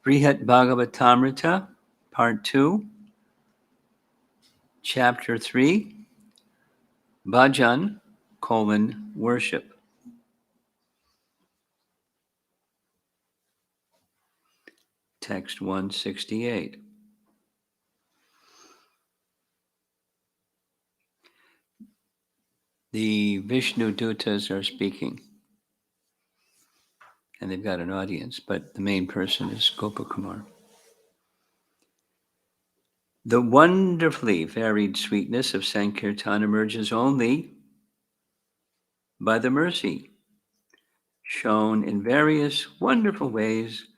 Brhad Bhagavatamrita, Part 2, Chapter 3, Bhajan, worship. Text 168. The Vishnu Dutas are speaking, and they've got an audience, but the main person is Gopakumar. The wonderfully varied sweetness of Sankirtan emerges only by the mercy shown in various wonderful ways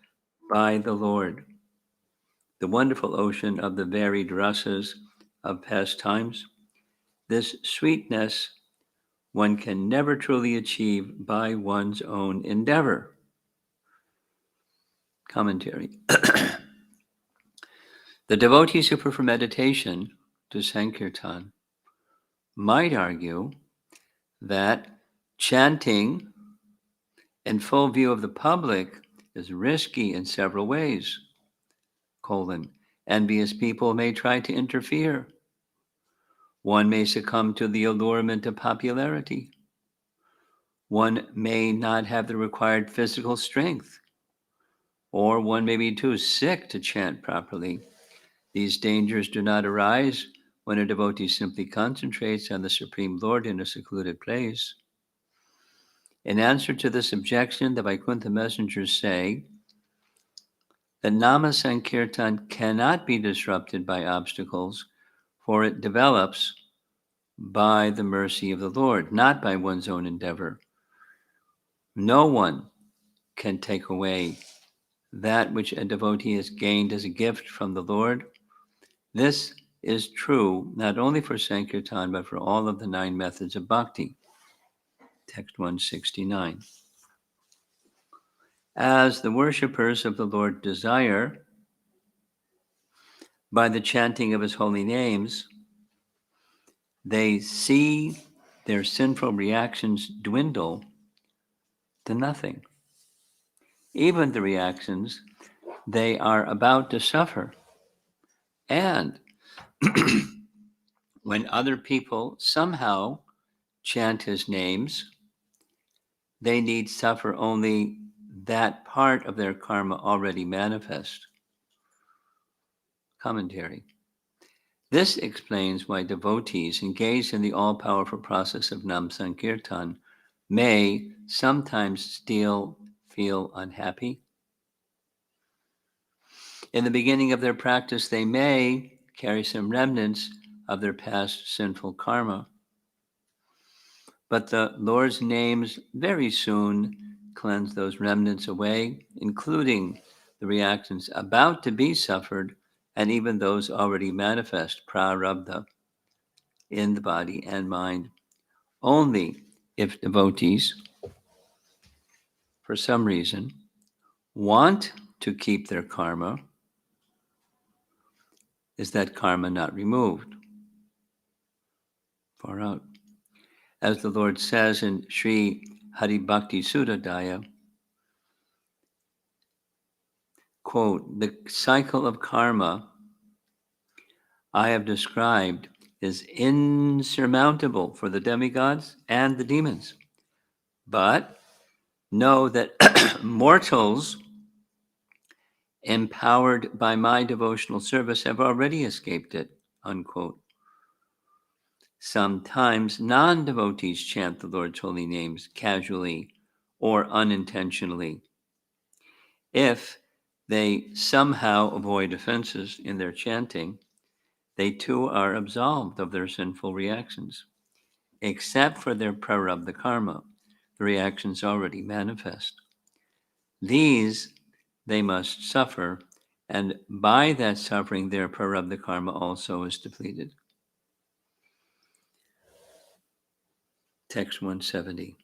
by the Lord. The wonderful ocean of the varied rasas of pastimes, this sweetness one can never truly achieve by one's own endeavor. Commentary. The devotees who prefer meditation to Sankirtan might argue that chanting in full view of the public is risky in several ways. Envious people may try to interfere. One may succumb to the allurement of popularity. One may not have the required physical strength, or one may be too sick to chant properly. These dangers do not arise when a devotee simply concentrates on the Supreme Lord in a secluded place. In answer to this objection, the Vaikuntha messengers say that Nama Sankirtan cannot be disrupted by obstacles, for it develops by the mercy of the Lord, not by one's own endeavor. No one can take away that which a devotee has gained as a gift from the Lord. This is true not only for Sankirtan, but for all of the 9 methods of bhakti. Text 169. As the worshippers of the Lord desire, by the chanting of his holy names, they see their sinful reactions dwindle to nothing. Even the reactions they are about to suffer. And when other people somehow chant his names, they need suffer only that part of their karma already manifest. Commentary. This explains why devotees engaged in the all-powerful process of Nam Sankirtan may sometimes still feel unhappy. In the beginning of their practice, they may carry some remnants of their past sinful karma. But the Lord's names very soon cleanse those remnants away, including the reactions about to be suffered and even those already manifest, prarabdha, in the body and mind. Only if devotees, for some reason, want to keep their karma, is that karma not removed. Far out. As the Lord says in Sri Hari Bhakti Sudadaya, quote, the cycle of karma I have described is insurmountable for the demigods and the demons. But know that mortals empowered by my devotional service have already escaped it, unquote. Sometimes non-devotees chant the Lord's holy names casually or unintentionally. If they somehow avoid offenses in their chanting, they too are absolved of their sinful reactions, except for their prarabdha karma, the reactions already manifest. These they must suffer, and by that suffering their prarabdha karma also is depleted. Text 170.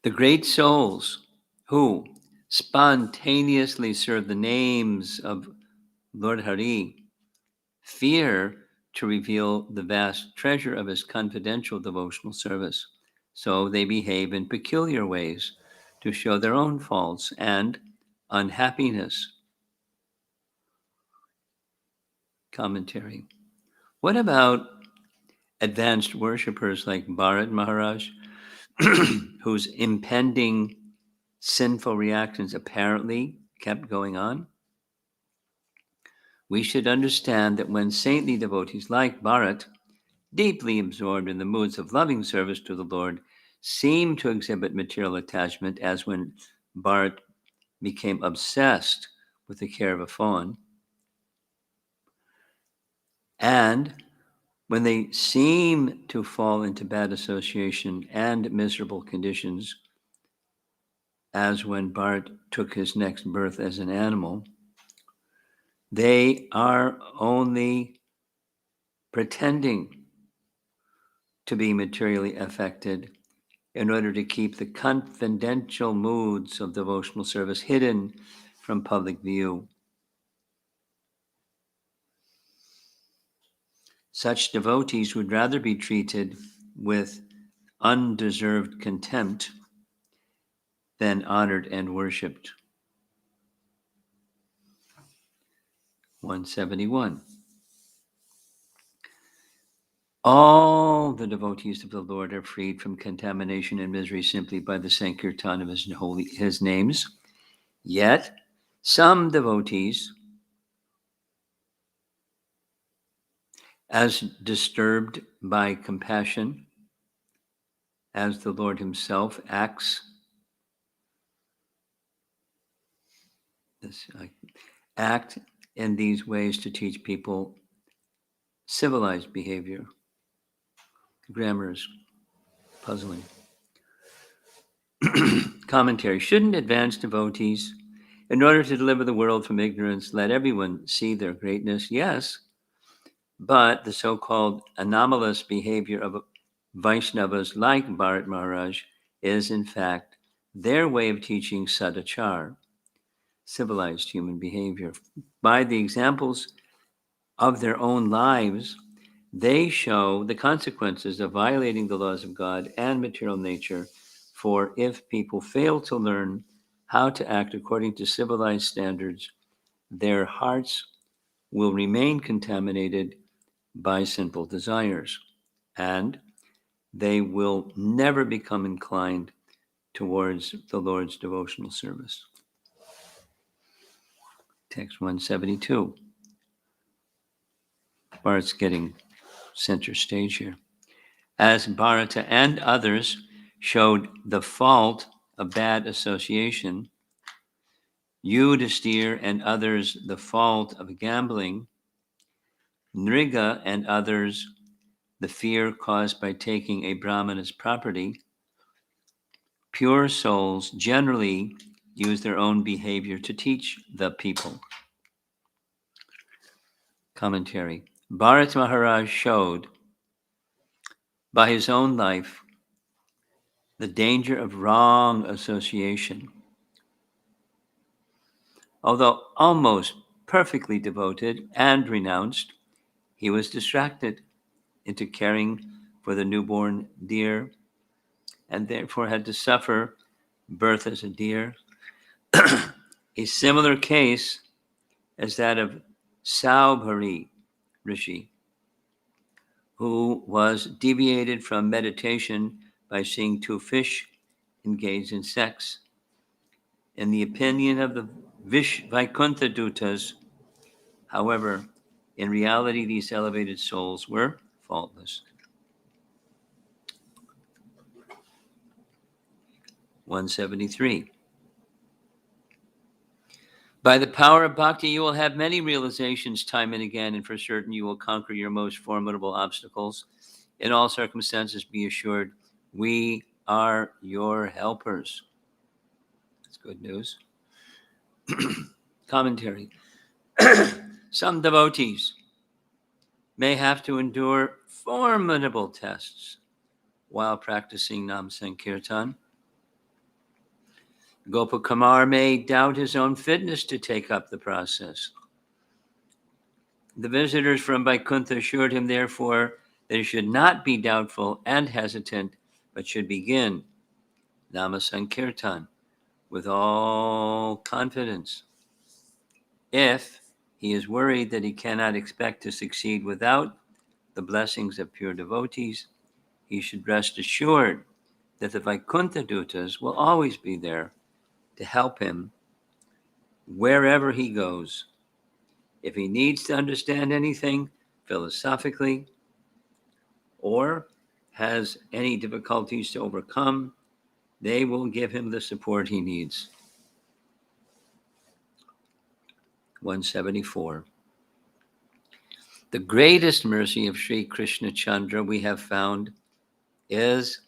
The great souls who spontaneously serve the names of Lord Hari fear to reveal the vast treasure of his confidential devotional service, so they behave in peculiar ways to show their own faults and unhappiness. Commentary. What about advanced worshippers like Bharat Maharaj, whose impending sinful reactions apparently kept going on? We should understand that when saintly devotees like Bharat, deeply absorbed in the moods of loving service to the Lord, seem to exhibit material attachment, as when Bharat became obsessed with the care of a fawn, and when they seem to fall into bad association and miserable conditions, as when Bharat took his next birth as an animal, they are only pretending to be materially affected in order to keep the confidential moods of devotional service hidden from public view. Such devotees would rather be treated with undeserved contempt than honored and worshipped. 171. All the devotees of the Lord are freed from contamination and misery simply by the sankirtan of his names. Yet, some devotees, as disturbed by compassion as the Lord himself act in these ways to teach people civilized behavior. Grammar is puzzling. Commentary. Shouldn't advanced devotees, in order to deliver the world from ignorance, let everyone see their greatness? Yes, but the so-called anomalous behavior of Vaishnavas like Bharat Maharaj is, in fact, their way of teaching sadachar, civilized human behavior. By the examples of their own lives, they show the consequences of violating the laws of God and material nature. For if people fail to learn how to act according to civilized standards, their hearts will remain contaminated by sinful desires, and they will never become inclined towards the Lord's devotional service. Text 172. Bharat's getting center stage here. As Bharata and others showed the fault of bad association, Yudhisthira and others the fault of gambling, Nriga and others the fear caused by taking a Brahmana's property, pure souls generally use their own behavior to teach the people. Commentary. Bharat Maharaj showed by his own life the danger of wrong association. Although almost perfectly devoted and renounced, he was distracted into caring for the newborn deer and therefore had to suffer birth as a deer. A similar case as that of Saubhari Rishi, who was deviated from meditation by seeing two fish engaged in sex. In the opinion of the Vaikuntha Dutas, however, in reality, these elevated souls were faultless. 173. By the power of bhakti, you will have many realizations time and again, and for certain you will conquer your most formidable obstacles. In all circumstances, be assured, we are your helpers. That's good news. Commentary. Some devotees may have to endure formidable tests while practicing Nam Sankirtan. Gopakumar may doubt his own fitness to take up the process. The visitors from Vaikuntha assured him, therefore, that he should not be doubtful and hesitant, but should begin Nama Sankirtan with all confidence. If he is worried that he cannot expect to succeed without the blessings of pure devotees, he should rest assured that the Vaikuntha Dutas will always be there to help him wherever he goes. If he needs to understand anything philosophically or has any difficulties to overcome, they will give him the support he needs. 174. The greatest mercy of Sri Krishna Chandra we have found is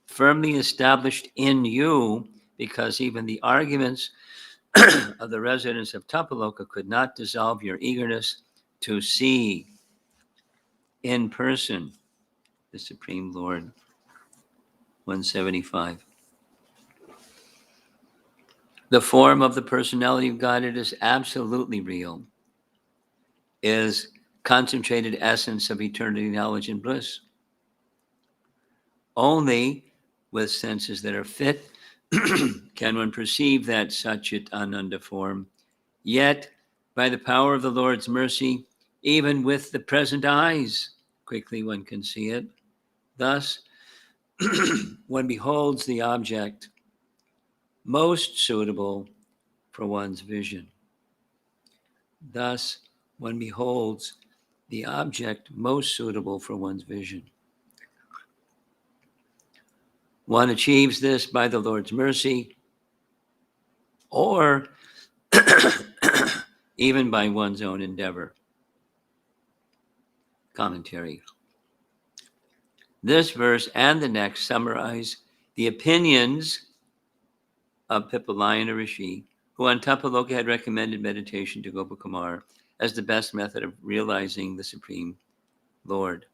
firmly established in you, because even the arguments of the residents of Tapaloka could not dissolve your eagerness to see in person the Supreme Lord. 175. The form of the personality of God, it is absolutely real, is concentrated essence of eternity, knowledge, and bliss. Only with senses that are fit can one perceive that Satchit Ananda form. Yet, by the power of the Lord's mercy, even with the present eyes, quickly one can see it. Thus, one beholds the object most suitable for one's vision. Thus, one beholds the object most suitable for one's vision. One achieves this by the Lord's mercy, or even by one's own endeavor. Commentary. This verse and the next summarize the opinions of Pipalayana Rishi, who on Tapaloka had recommended meditation to Gopakumar as the best method of realizing the Supreme Lord.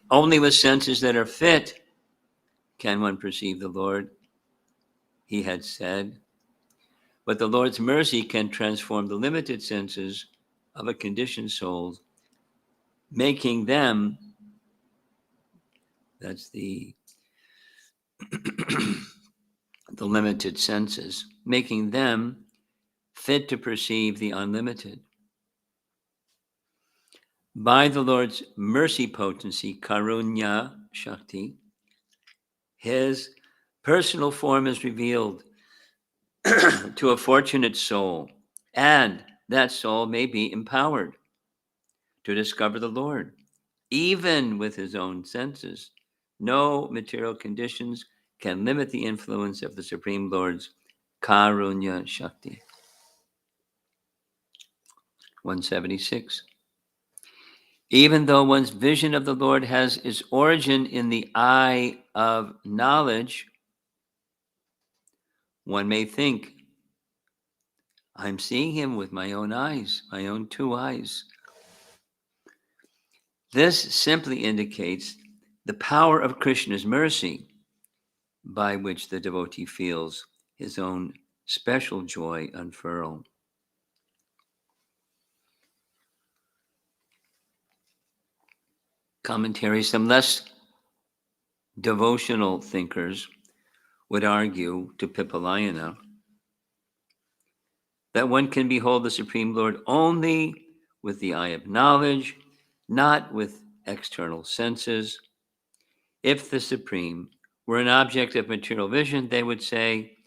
Only with senses that are fit can one perceive the Lord, he had said. But the Lord's mercy can transform the limited senses of a conditioned soul, making them, that's the limited senses, making them fit to perceive the unlimited. By the Lord's mercy potency, Karunya Shakti, his personal form is revealed to a fortunate soul, and that soul may be empowered to discover the Lord, even with his own senses. No material conditions can limit the influence of the Supreme Lord's Karunya Shakti. 176. Even though one's vision of the Lord has its origin in the eye of knowledge, one may think, I'm seeing him with my own eyes, my own two eyes. This simply indicates the power of Krishna's mercy, by which the devotee feels his own special joy unfurl. Commentary. Some less devotional thinkers would argue to Pipalayana that one can behold the Supreme Lord only with the eye of knowledge, not with external senses. If the Supreme were an object of material vision, they would say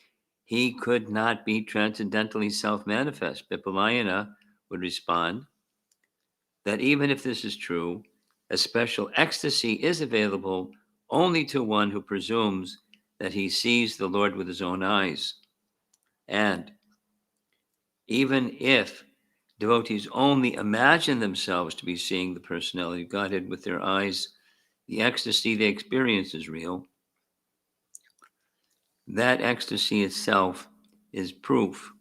he could not be transcendentally self-manifest. Pipalayana would respond that even if this is true, a special ecstasy is available only to one who presumes that he sees the Lord with his own eyes. And even if devotees only imagine themselves to be seeing the personality of Godhead with their eyes, the ecstasy they experience is real. That ecstasy itself is proof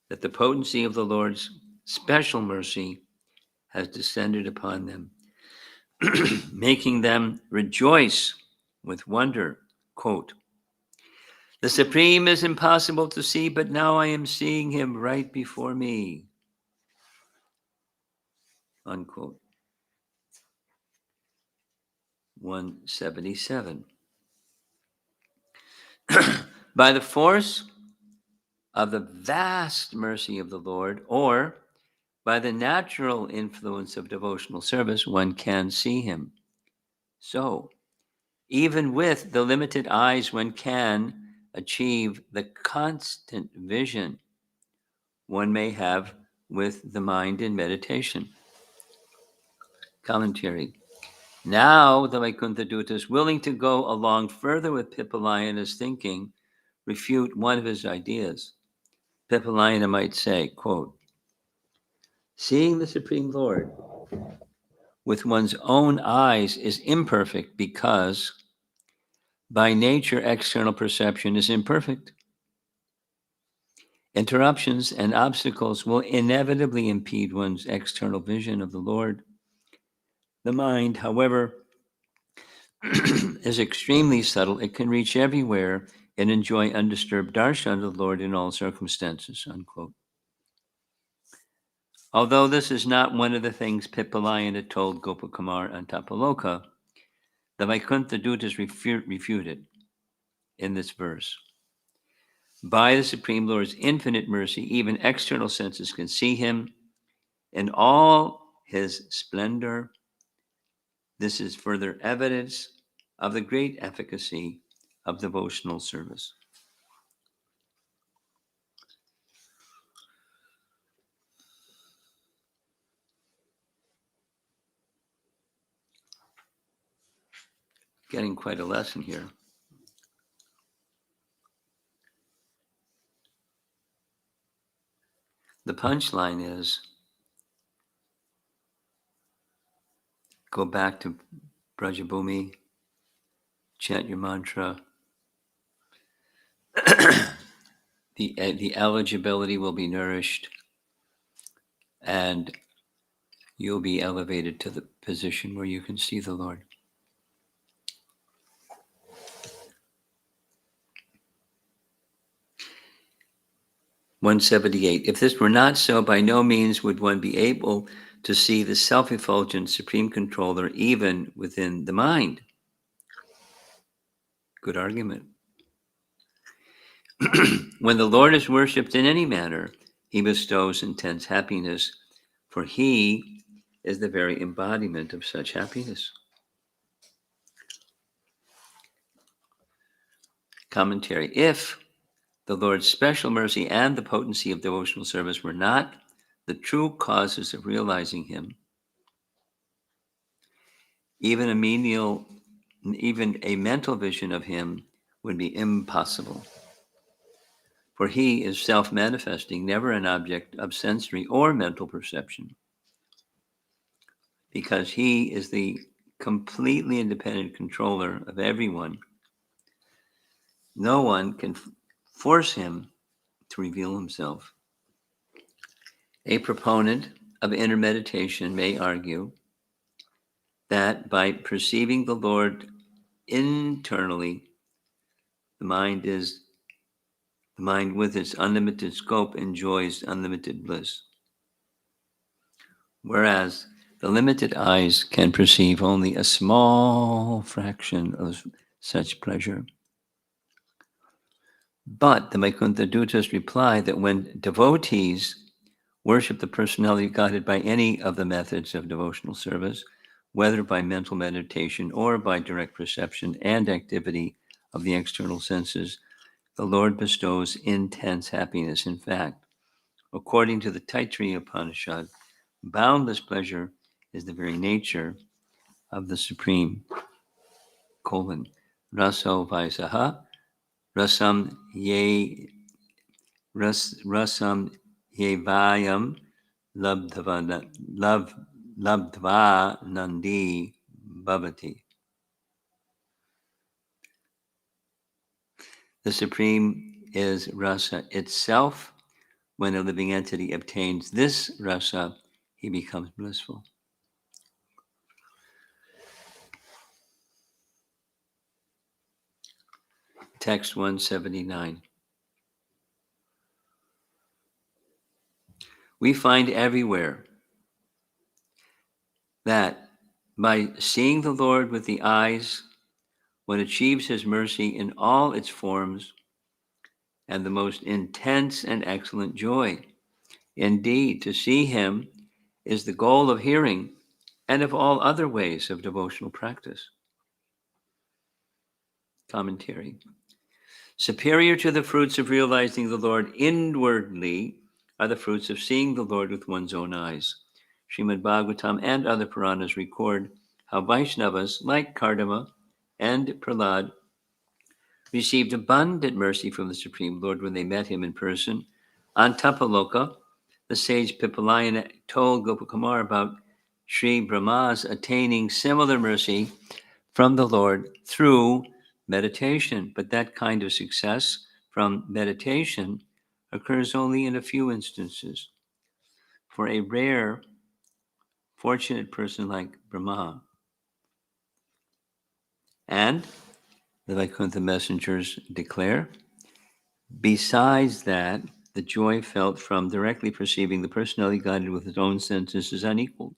that the potency of the Lord's special mercy has descended upon them, making them rejoice with wonder. Quote, the Supreme is impossible to see, but now I am seeing him right before me. Unquote. 177. By the force of the vast mercy of the Lord, or by the natural influence of devotional service, one can see him. So, even with the limited eyes, one can achieve the constant vision one may have with the mind in meditation. Commentary. Now the Vaikuntha is willing to go along further with Pippalayana's thinking, refute one of his ideas. Pippalayana might say, quote, seeing the Supreme Lord with one's own eyes is imperfect because by nature external perception is imperfect. Interruptions and obstacles will inevitably impede one's external vision of the Lord. The mind, however, is extremely subtle. It can reach everywhere and enjoy undisturbed darshan of the Lord in all circumstances, unquote. Although this is not one of the things Pippalayana told Gopakumar and Tapaloka, the Vaikuntha Dutas refuted in this verse. By the Supreme Lord's infinite mercy, even external senses can see him in all his splendor. This is further evidence of the great efficacy of devotional service. Getting quite a lesson here. The punchline is go back to Brajabhumi, chant your mantra. The eligibility will be nourished, and you'll be elevated to the position where you can see the Lord. (178) If this were not so, by no means would one be able to see the self-effulgent supreme controller even within the mind. Good argument. When the Lord is worshipped in any manner, he bestows intense happiness, for he is the very embodiment of such happiness. Commentary. If the Lord's special mercy and the potency of devotional service were not the true causes of realizing him, even a mental vision of him would be impossible. For he is self-manifesting, never an object of sensory or mental perception, because he is the completely independent controller of everyone. No one can force him to reveal himself. A proponent of inner meditation may argue that by perceiving the Lord internally, the mind with its unlimited scope enjoys unlimited bliss, whereas the limited eyes can perceive only a small fraction of such pleasure. But the Vaikuntha Dutas reply that when devotees worship the personality guided by any of the methods of devotional service, whether by mental meditation or by direct perception and activity of the external senses, the Lord bestows intense happiness. In fact, according to the Taittiriya Upanishad, boundless pleasure is the very nature of the Supreme. Raso Vaisaha, Rasam Yevayam Labdva Nandi Bhavati. The Supreme is rasa itself. When a living entity obtains this rasa, he becomes blissful. Text 179. We find everywhere that by seeing the Lord with the eyes, one achieves his mercy in all its forms and the most intense and excellent joy. Indeed, to see him is the goal of hearing and of all other ways of devotional practice. Commentary. Superior to the fruits of realizing the Lord inwardly are the fruits of seeing the Lord with one's own eyes. Srimad Bhagavatam and other Puranas record how Vaishnavas like Kardama and Prahlad received abundant mercy from the Supreme Lord when they met him in person. On Tapaloka, the sage Pipalayana told Gopakumar about Sri Brahma's attaining similar mercy from the Lord through meditation. But that kind of success from meditation occurs only in a few instances. For a rare, fortunate person like Brahma. And the Vaikuntha messengers declare, besides that, the joy felt from directly perceiving the personality guided with his own senses is unequaled.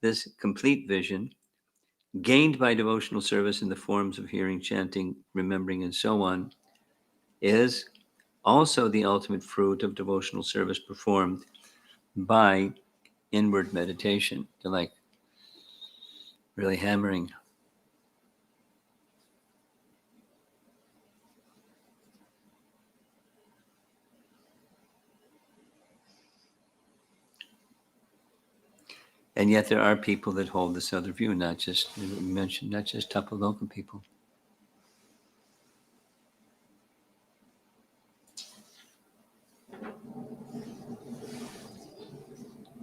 This complete vision, gained by devotional service in the forms of hearing, chanting, remembering, and so on, is also the ultimate fruit of devotional service performed by inward meditation. They're like really hammering. And yet there are people that hold this other view, not just, you mentioned, not just Tapaloka people.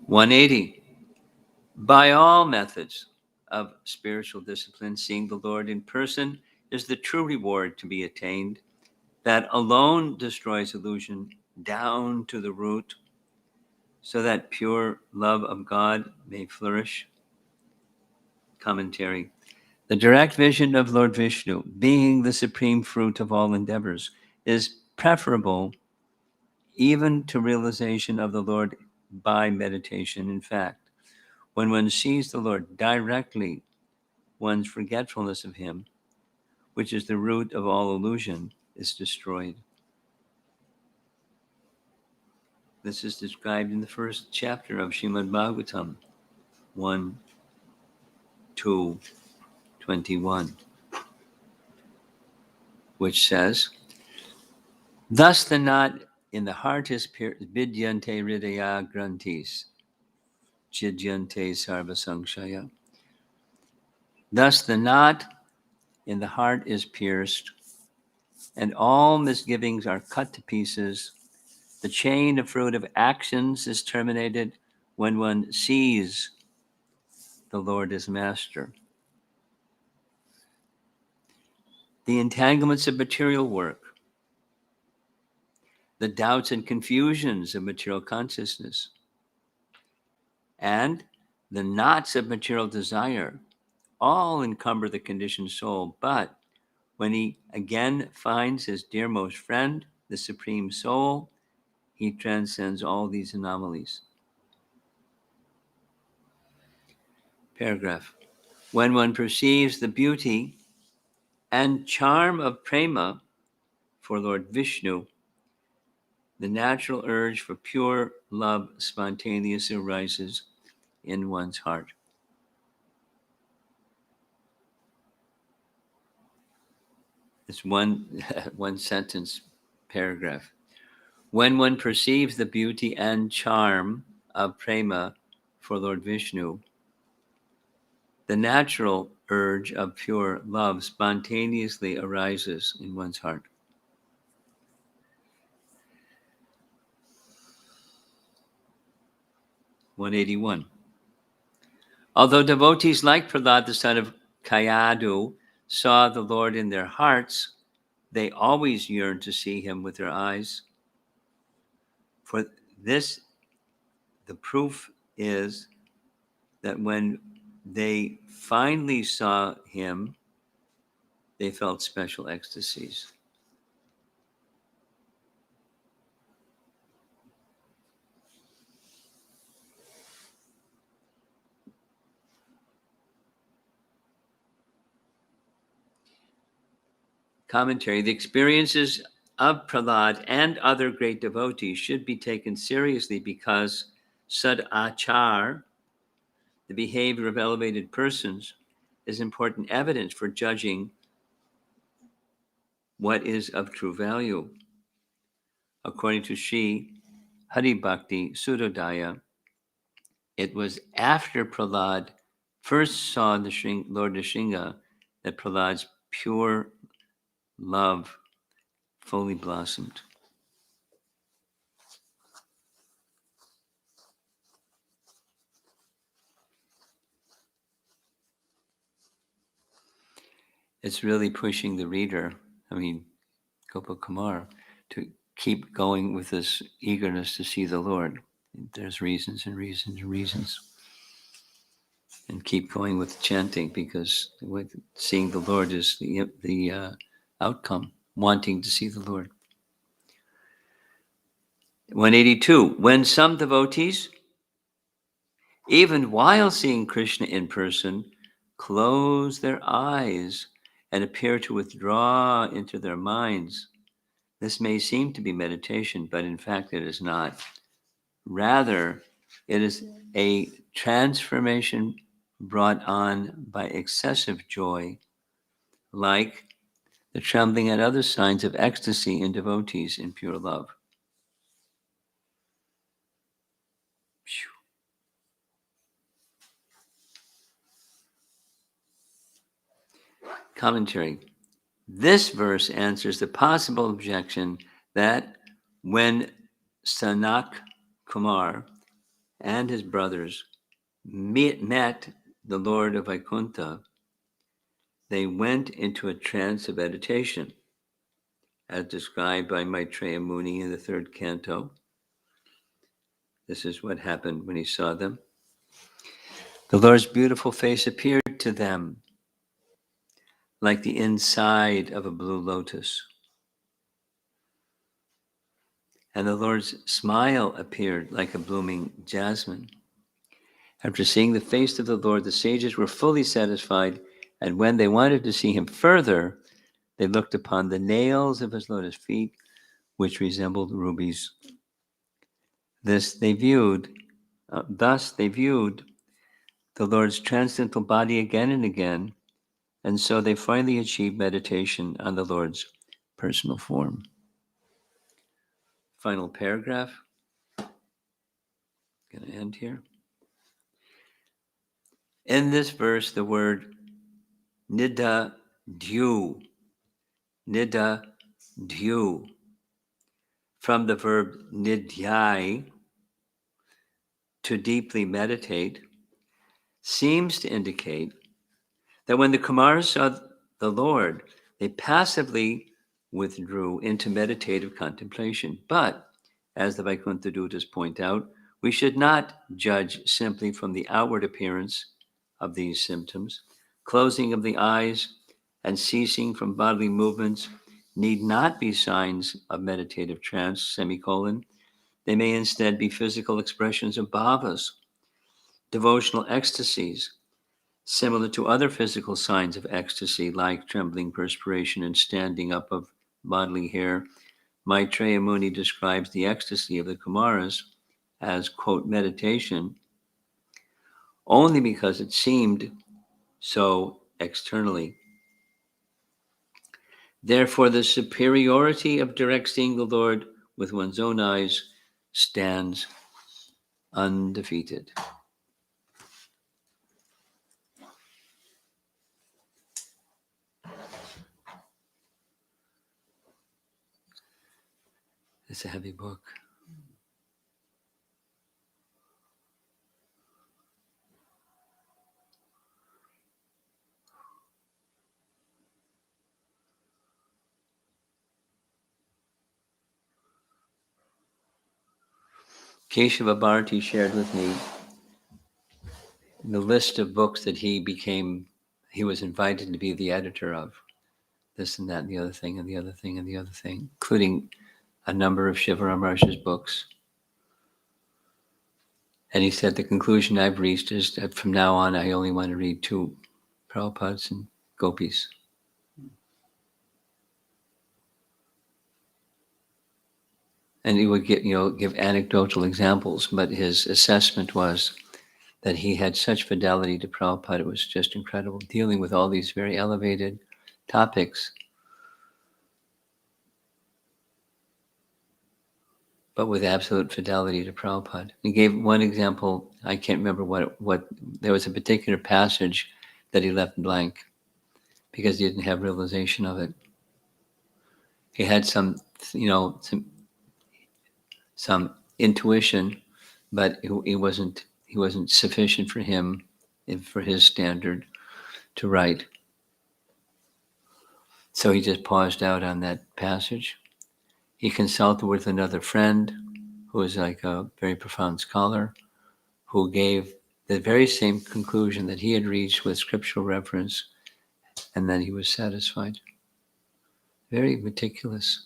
(180) By all methods of spiritual discipline, seeing the Lord in person is the true reward to be attained. That alone destroys illusion down to the root, so that pure love of God may flourish. Commentary. The direct vision of Lord Vishnu, being the supreme fruit of all endeavors, is preferable even to realization of the Lord by meditation. In fact, when one sees the Lord directly, one's forgetfulness of him, which is the root of all illusion, is destroyed. This is described in the first chapter of Srimad Bhagavatam, 1, 2, 21, which says, thus the knot in the heart is vidyante hridaya grantis, chidyante sarva samshaya. Thus the knot in the heart is pierced, and all misgivings are cut to pieces. The chain of fruit of actions is terminated when one sees the Lord as master. The entanglements of material work, the doubts and confusions of material consciousness, and the knots of material desire all encumber the conditioned soul. But when he again finds his dearmost friend, the Supreme Soul, he transcends all these anomalies. Paragraph. When one perceives the beauty and charm of prema for Lord Vishnu, the natural urge for pure love spontaneously arises in one's heart. It's one sentence paragraph. When one perceives the beauty and charm of prema for Lord Vishnu, the natural urge of pure love spontaneously arises in one's heart. (181) Although devotees like Prahlad, the son of Kayadu, saw the Lord in their hearts, they always yearned to see him with their eyes. For this, the proof is that when they finally saw him, they felt special ecstasies. Commentary. The experiences of Prahlad and other great devotees should be taken seriously because sadachar, the behavior of elevated persons, is important evidence for judging what is of true value. According to Sri Hari Bhakti Sudodaya, it was after Prahlad first saw the Lord Nrsimha that Prahlad's pure love fully blossomed. It's really pushing the reader, Gopal Kumar, to keep going with this eagerness to see the Lord. There's reasons and reasons and reasons. And keep going with chanting, because seeing the Lord is the outcome, wanting to see the Lord. 182, when some devotees, even while seeing Krishna in person, close their eyes and appear to withdraw into their minds, this may seem to be meditation, but in fact it is not. Rather, it is a transformation brought on by excessive joy, like the trembling and other signs of ecstasy in devotees in pure love. Commentary. This verse answers the possible objection that when Sanak Kumar and his brothers met the Lord of Vaikuntha, they went into a trance of meditation, as described by Maitreya Muni in the 3rd canto. This is what happened when he saw them. The Lord's beautiful face appeared to them like the inside of a blue lotus. And the Lord's smile appeared like a blooming jasmine. After seeing the face of the Lord, the sages were fully satisfied, and when they wanted to see him further, they looked upon the nails of his lotus feet, which resembled rubies. Thus they viewed the Lord's transcendental body again and again, and so they finally achieved meditation on the Lord's personal form. Final paragraph. Going to end here. In this verse, the word nida dhu, from the verb nidhyai, to deeply meditate, seems to indicate that when the Kumars saw the Lord, they passively withdrew into meditative contemplation. But, as the Vaikuntha Dutas point out, we should not judge simply from the outward appearance of these symptoms. Closing of the eyes and ceasing from bodily movements need not be signs of meditative trance, They may instead be physical expressions of bhavas, devotional ecstasies, similar to other physical signs of ecstasy, like trembling perspiration and standing up of bodily hair. Maitreya Muni describes the ecstasy of the Kumaras as, quote, meditation, only because it seemed so externally. Therefore, the superiority of direct seeing the Lord with one's own eyes stands undefeated. It's a heavy book. Keshava Bharati shared with me the list of books that he was invited to be the editor of, this and that and the other thing and the other thing and the other thing, including a number of Shivaram Maharaj's books. And he said the conclusion I've reached is that from now on I only want to read 2, Prabhupada's and Gopis. And he would give anecdotal examples, but his assessment was that he had such fidelity to Prabhupada. It was just incredible, dealing with all these very elevated topics, but with absolute fidelity to Prabhupada. He gave one example. I can't remember what there was a particular passage that he left blank because he didn't have realization of it. He had some intuition, but it wasn't sufficient for him, for his standard, to write. So he just paused out on that passage. He consulted with another friend who was like a very profound scholar, who gave the very same conclusion that he had reached with scriptural reference, and then he was satisfied. Very meticulous.